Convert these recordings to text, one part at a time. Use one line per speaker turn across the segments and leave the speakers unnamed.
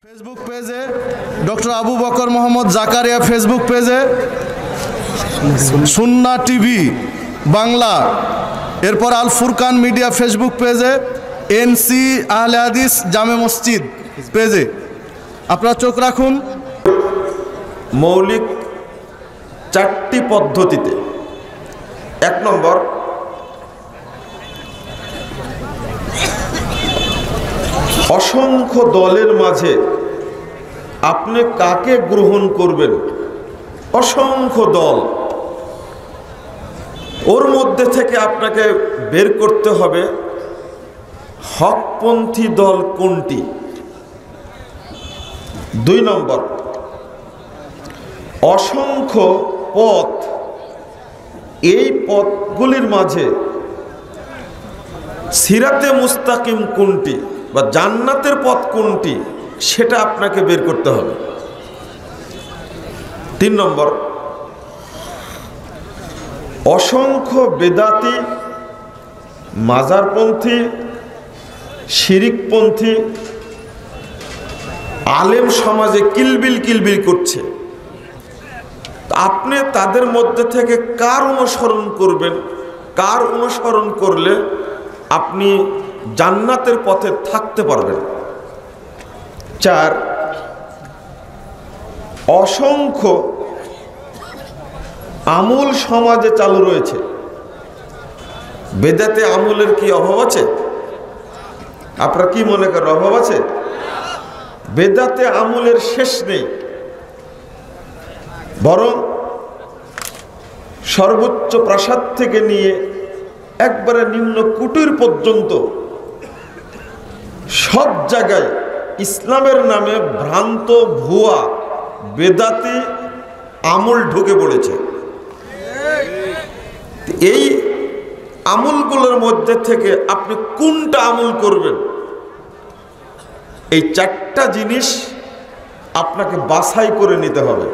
Facebook পেজে doctor Abu Bakr Mohammad Zakaria Facebook পেজে সুন্নাহ TV Bangla, এরপর আল ফুরকান মিডিয়া ফেসবুক পেজে, এনসি আহলে হাদিস জামে মসজিদ পেজে আপনারা চোখ রাখুন।
মৌলিক চারটি পদ্ধতিতে, 1 নম্বর, অসংখ্য দলের মাঝে আপনি কাকে গ্রহণ করবেন? অসংখ্য দল, ওর মধ্যে থেকে আপনাকে বের করতে হবে হকপন্থী দল কোনটি। 2 নম্বর, অসংখ্য পথ, এই পথগুলির মাঝে সিরাতে মুস্তাকিম কোনটি বা জান্নাতের পথ কোনটি সেটা আপনাকে বের করতে হবে। 3 নম্বর, অসংখ্য বেদাতি, মাজারপন্থী, শিরিকপন্থী আলেম সমাজে কিলবিল কিলবিল করছে, আপনি তাদের মধ্যে থেকে কার অনুসরণ করবেন? কার অনুসরণ করলে আপনি জান্নাতের পথে থাকতে পারবেন? 4, অসংখ্য আমল সমাজে চালু রয়েছে। বেদাতে আমলের কি অভাব আছে? আপনারা কি মনে করেন অভাব আছে? বেদাতে আমলের শেষ নেই, বরং সর্বোচ্চ প্রাসাদ থেকে নিয়ে একবারে নিম্ন কুটির পর্যন্ত সব জায়গায় ইসলামের নামে ভ্রান্ত ভুয়া বেদাতি আমল ঢুকে পড়েছে। এই আমলগুলোর মধ্যে থেকে আপনি কোনটা আমল করবেন, এই 4টা জিনিস আপনাকে বাছাই করে নিতে হবে।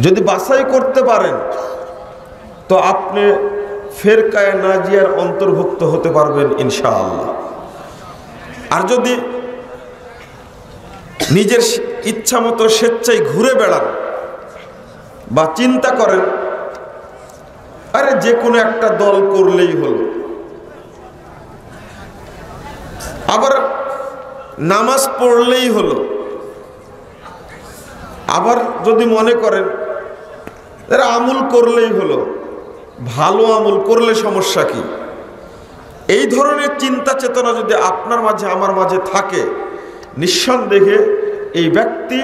যদি বাছাই করতে পারেন তো আপনি ফেরকায়ে নাজিয়ার অন্তর্ভুক্ত হতে পারবেন ইনশাআল্লাহ। আর যদি নিজের ইচ্ছা মতো স্বেচ্ছায় ঘুরে বেড়ান বা চিন্তা করেন আরে যে কোনো একটা দল করলেই হলো, আবার নামাজ পড়লেই হলো, আবার যদি মনে করেন এরা আমল করলেই হলো, ভালো আমল করলে সমস্যা কি, এই ধরনের চিন্তা চেতনা যদি আপনার মাঝে আমার মাঝে থাকে, নিঃসন্দেহে এই ব্যক্তি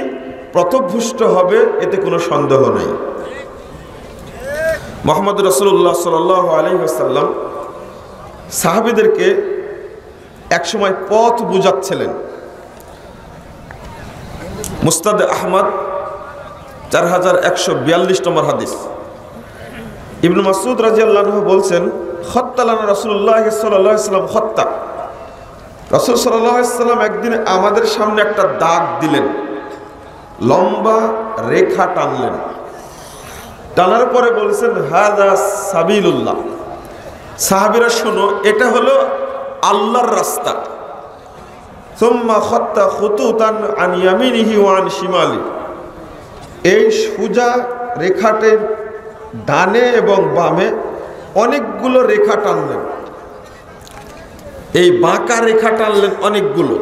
পথভ্রষ্ট হবে, এতে কোনো সন্দেহ নেই। মুহাম্মদ রাসূলুল্লাহ সাল্লাল্লাহু আলাইহি ওয়াসাল্লাম সাহাবীদেরকে একসময় পথ বুঝাচ্ছিলেন। মুসনাদ আহমদ 4142 নম্বর হাদিস। ইবনে মাসউদ রাদিয়াল্লাহু আনহু বলছেন, খত্তালানা রাসূলুল্লাহ সাল্লাল্লাহু আলাইহি ওয়াসাল্লাম খত্তা, রাসূল সাল্লাল্লাহু আলাইহি ওয়াসাল্লাম একদিন আমাদের সামনে একটা দাগ দিলেন, লম্বা রেখা টানলেন, টানার পরে বলছেন হাযা সাবিলুল্লাহ, সাহাবীরা শোনো, এটা হলো আল্লাহর রাস্তা। সুম্মা খাত্তা খুতুতান আন ইয়ামিনিহি ওয়া আন শিমালি, এই সোজা রেখাটির ডানে এবং বামে অনেকগুলো রেখা টানলেন, এই বাঁকা রেখা টানলেন অনেকগুলো,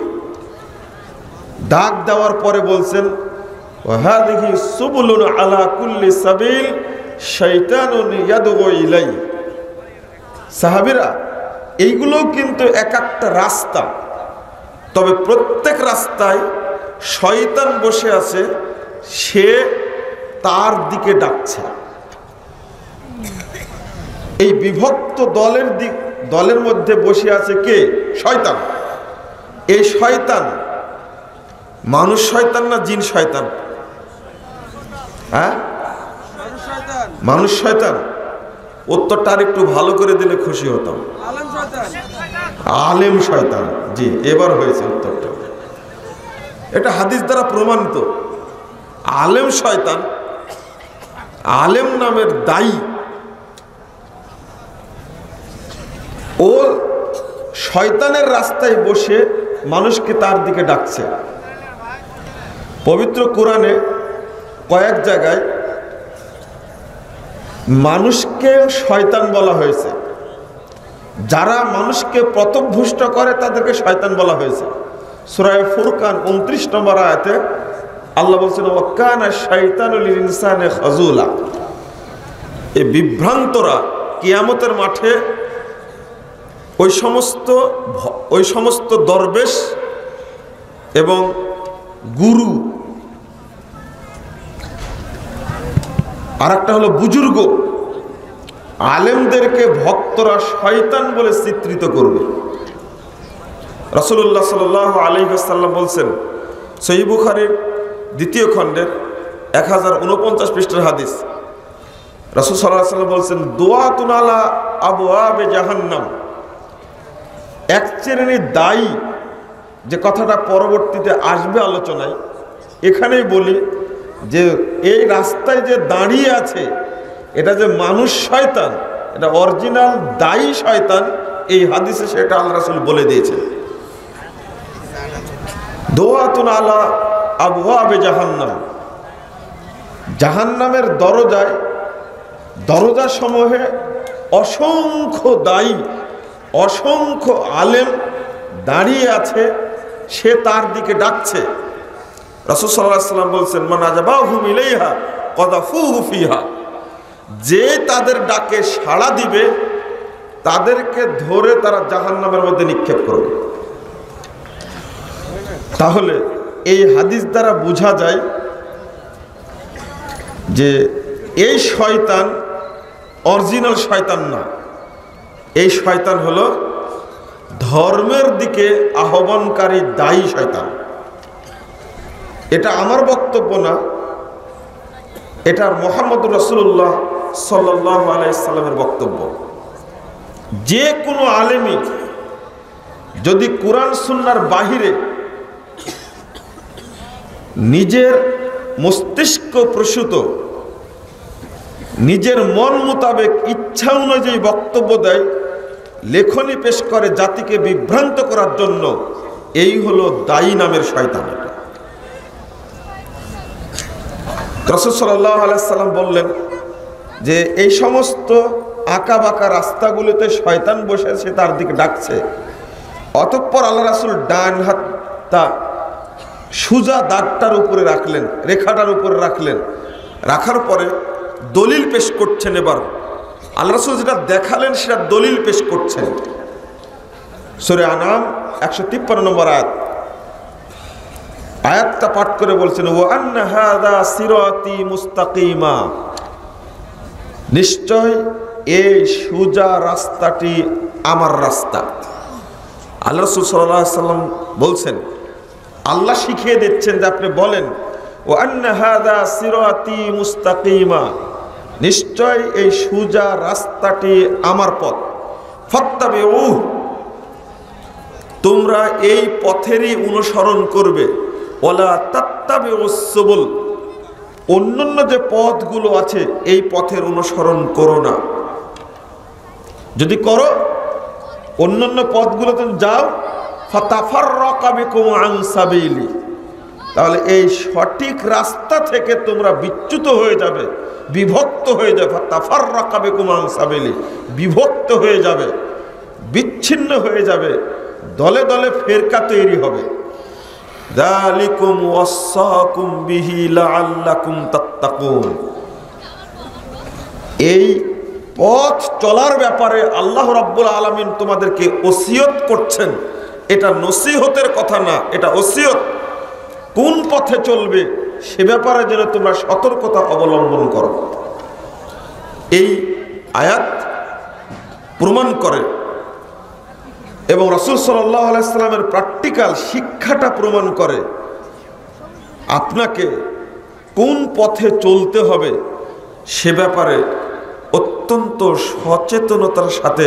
দাগ দেওয়ার পরে বলছেন ওয়াহাদিহি সুবুলুন আলা কুল্লি সাবিল শাইতানুন ইয়াদউ ইলাই, সাহাবীরা এইগুলো কিন্তু এক একটা রাস্তা, তবে প্রত্যেক রাস্তায় শয়তান বসে আছে, সে তার দিকে ডাকছে। এই বিভক্ত দলের মধ্যে বসে আছে কে? শয়তান। এই শয়তান মানুষ শয়তান না জিন শয়তান? হ্যাঁ, মানুষ শয়তান। উত্তরটা আর একটু ভালো করে দিলে খুশি হতাম। আলেম শয়তান। জি, এবার হয়েছে উত্তরটা। এটা হাদিস দ্বারা প্রমাণিত। আলেম শয়তান, আলেম নামের দায়ী, ও শয়তানের রাস্তায় বসে মানুষকে তার দিকে ডাকছে। পবিত্র কোরআনে কয়েক জায়গায় মানুষকে শয়তান বলা হয়েছে। যারা মানুষকে পথভ্রষ্ট করে তাদেরকে শয়তান বলা হয়েছে। সূরা ফুরকান 29 নম্বর আয়াতে আল্লাহ বলছেন, ওয়াকানা শাইতানু লিল ইনসানি খাজুলা। এই বিভ্রান্তরা কিয়ামতের মাঠে ওই সমস্ত দরবেশ এবং গুরু, আর একটা হলো বুজুর্গ, আলেমদেরকে ভক্তরা শয়তান বলে চিত্রিত করবে। রাসূলুল্লাহ সাল্লাল্লাহু আলাইহি ওয়াসাল্লাম বলছেন, সহিহ বুখারীর 2য় খণ্ডের 1049 পৃষ্ঠার হাদিস, রাসূল সাল্লাল্লাহু আলাইহি ওয়াসাল্লাম বলছেন, দুআতুন আলা আবওয়াবে জাহান্নাম। এক শ্রেণীর দায়ী, যে কথাটা পরবর্তীতে আসবে আলোচনায়, এখানেই বলি যে এই রাস্তায় যে দাঁড়িয়ে আছে এটা যে মানুষ শয়তান, এটা অরিজিনাল দায়ী শয়তান। এই হাদিসে সেটা আল্লাহ রাসূল বলে দিয়েছেন। দুআতুন আলা আবওয়াবে জাহান্নাম, জাহান্নামের দরজা সমূহে অসংখ্য দায়ী, অসংখ্য আলেম দাঁড়িয়ে আছে, সে তার দিকে ডাকছে। রাসূল সাল্লাল্লাহু আলাইহি ওয়াসাল্লাম বলছেন, মান আজাবাহুম ইলাইহা কাযাফুহু ফিহা। যে তাদের ডাকে সাড়া দিবে তাদেরকে ধরে তারা জাহান্নামের মধ্যে নিক্ষেপ করবে। তাহলে এই হাদিস দ্বারা বোঝা যায় যে এই শয়তান অরিজিনাল শয়তান না, এই শয়তান হলো ধর্মের দিকে আহ্বানকারী দায়ী শয়তান। এটা আমার বক্তব্য না, এটা মুহাম্মদুর রাসূলুল্লাহ সাল্লাল্লাহু আলাইহি সাল্লামের বক্তব্য। যে কোনো আলেমী যদি কোরআন সুন্নাহর বাহিরে নিজের মস্তিষ্ক প্রসূত, নিজের মন মোতাবেক ইচ্ছা অনুযায়ী বক্তব্য দেয়, লেখনী পেশ করে জাতিকে বিভ্রান্ত করার জন্য, এই হলো দায়ী নামের শয়তান। রাসূল সাল্লাল্লাহু আলাইহি সাল্লাম বললেন যে এই সমস্ত আঁকা বাঁকা রাস্তাগুলোতে শয়তান বসেছে, তার দিকে ডাকছে। অতঃপর আল্লাহ রাসূল ডান হাতটা সুজা দাগটার উপরে রাখলেন, রেখাটার উপরে রাখলেন, রাখার পরে দলিল পেশ করছেন। এবার আল্লাহ রাসূল যেটা দেখালেন সেটা দলিল পেশ করছেন। সূরা আনাম 153 নম্বর আয়াতটা পাঠ করে বলছেন, ওয়া আন্না হাযা সিরাতি মুস্তাকিমা। নিশ্চয় এই সোজা রাস্তাটি আমার রাস্তা। আল্লাহ রাসূল সাল্লাল্লাহু আলাইহি ওয়াসাল্লাম বলছেন, আল্লাহ শিখিয়ে দিচ্ছেন যে আপনি বলেন, ওয়া আন্না হাযা সিরাতি মুস্তাকিমা, নিশ্চয় এই সোজা রাস্তাটি আমার পথ, ফাত্তাবিউহু, তোমরা এই পথেরই অনুসরণ করবে। ওয়ালা তাত্তাবিউস সুবুল, অন্যান্য যে পথগুলো আছে এই পথের অনুসরণ করো না। যদি করো, অন্যান্য পথগুলোতে যাও, ফাতাফাররাকা বিকুম আন সাবিলি, তাহলে এই সঠিক রাস্তা থেকে তোমরা বিচ্যুত হয়ে যাবে, বিভক্ত হয়ে যাবে। ফাতাফাররাকা বিকুম আন সাবিলি, বিভক্ত হয়ে যাবে, বিচ্ছিন্ন হয়ে যাবে, দলে দলে ফেরকা তৈরি হবে। যালিকুম ওয়াসাকুম বিহি লাআল্লাকুম তাত্তাকুন। এই পথ চলার ব্যাপারে আল্লাহ রাব্বুল আলামিন তোমাদেরকে ওসিয়ত করছেন। এটা নসিহতের কথা না, এটা ওসিয়ত। কোন পথে চলবে সে ব্যাপারে যেন তোমরা সতর্কতা অবলম্বন করো। এই আয়াত প্রমাণ করে এবং রাসূল সাল্লাল্লাহু আলাইহি সাল্লামের প্র্যাকটিক্যাল শিক্ষাটা প্রমাণ করে আপনাকে কোন পথে চলতে হবে সে ব্যাপারে অত্যন্ত সচেতনতার সাথে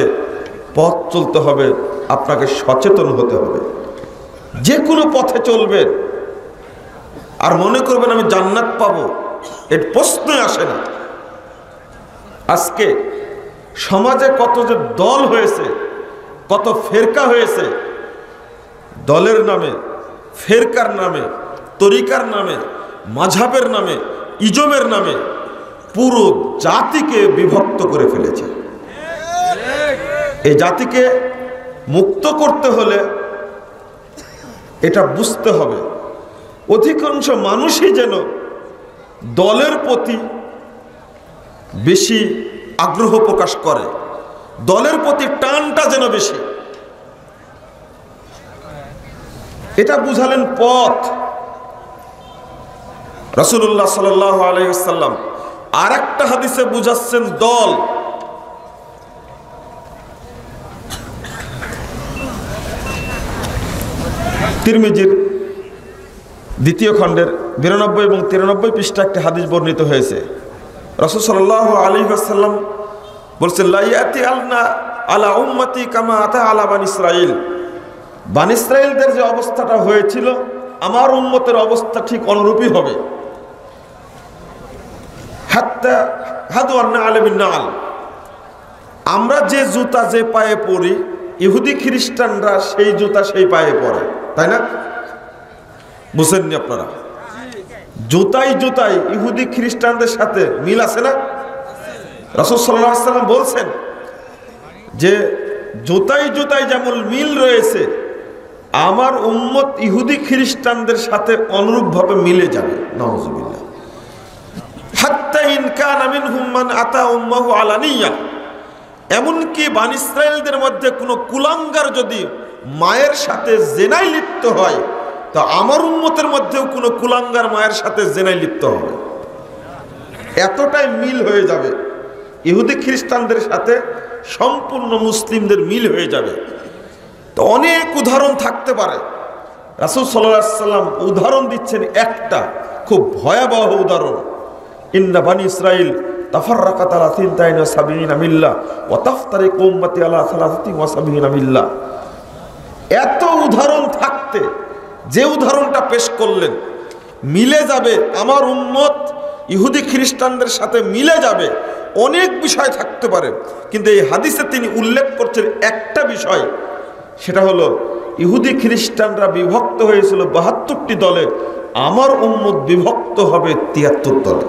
পথ চলতে হবে, আপনাকে সচেতন হতে হবে। যে কোনো পথে চলবেন আর মনে করবেন আমি জান্নাত পাবো, এর প্রশ্নই আসে না। আজকে সমাজে কত যে দল হয়েছে, কত ফেরকা হয়েছে, দলের নামে, ফেরকার নামে, তরিকার নামে, মাঝহাবের নামে, ইজমের নামে পুরো জাতিকে বিভক্ত করে ফেলেছে। এই জাতিকে মুক্ত করতে হলে এটা বুঝতে হবে, অধিকাংশ মানুষই যেন দলের প্রতি বেশি আগ্রহ প্রকাশ করে, দলের প্রতি টানটা যেন বেশি। এটা বুঝালেন পথ রাসূলুল্লাহ সাল্লাল্লাহু আলাইহি ওয়াসাল্লাম। আর একটা হাদিসে বুঝাচ্ছেন দল। তিরমিজির দ্বিতীয় খণ্ডের 92 এবং 93 পৃষ্ঠা একটি হাদিস বর্ণিত হয়েছে। রাসূল সাল্লাল্লাহু আলাইহি ওয়াসাল্লাম বলছেন, লা ইয়াতি আলা উম্মতি কামা আতা আলা বানি ইসরাঈল। বানি ইসরাঈলদের যে অবস্থাটা হয়েছিল, আমার উম্মতের অবস্থা ঠিক অনুরূপই হবে। হাত্তা হাদু আন্না আলামিন নাল। আমরা যে জুতা যে পায়ে পরি, ইহুদি খ্রিস্টানরা সেই জুতা সেই পায়ে পরে, তাই না? বুঝেননি আপনারা? জুতাই জুতাই ইহুদি খ্রিস্টানদের সাথে মিল আছে না? রাসূল সাল্লাল্লাহু আলাইহি ওয়াসাল্লাম বলছেন যে জুতাই জুতাই যেমন মিল রয়েছে, আমার উম্মত ইহুদি খ্রিস্টানদের সাথে অনুরূপভাবে মিলে যাবে। নাউযুবিল্লাহ। হাত্তা ইন কানা মিনহুম মান আতা উম্মাহু আলানিয়া। এমনকি বানি ইসরাঈলদের মধ্যে কোনো কুলাঙ্গার যদি মায়ের সাথে জেনায় লিপ্ত হয়, তো আমার উম্মতের মধ্যেও কোনো কুলাঙ্গার মায়ের সাথে জেনায় লিপ্ত হবে। এতটাই মিল হয়ে যাবে, ইহুদি খ্রিস্টানদের সাথে সম্পূর্ণ মুসলিমদের মিল হয়ে যাবে। তো অনেক উদাহরণ থাকতে পারে। রাসূল সাল্লাল্লাহু আলাইহি ওয়াসাল্লাম উদাহরণ দিচ্ছেন একটা খুব ভয়াবহ উদাহরণ। ইন্না বানি ইসরাঈল তাফাররাকাত আলা 72 মিল্লাহ ওয়া তাফতারিকু উম্মতি আলা 73 মিল্লাহ। এত উদাহরণ থাকতে যে উদাহরণটা পেশ করলেন, মিলে যাবে আমার উম্মত ইহুদি খ্রিস্টানদের সাথে মিলে যাবে, অনেক বিষয় থাকতে পারে, কিন্তু এই হাদিসে তিনি উল্লেখ করছেন একটা বিষয়, সেটা হলো ইহুদি খ্রিস্টানরা বিভক্ত হয়েছিল 72টি দলে, আমার উম্মত বিভক্ত হবে 73 দলে।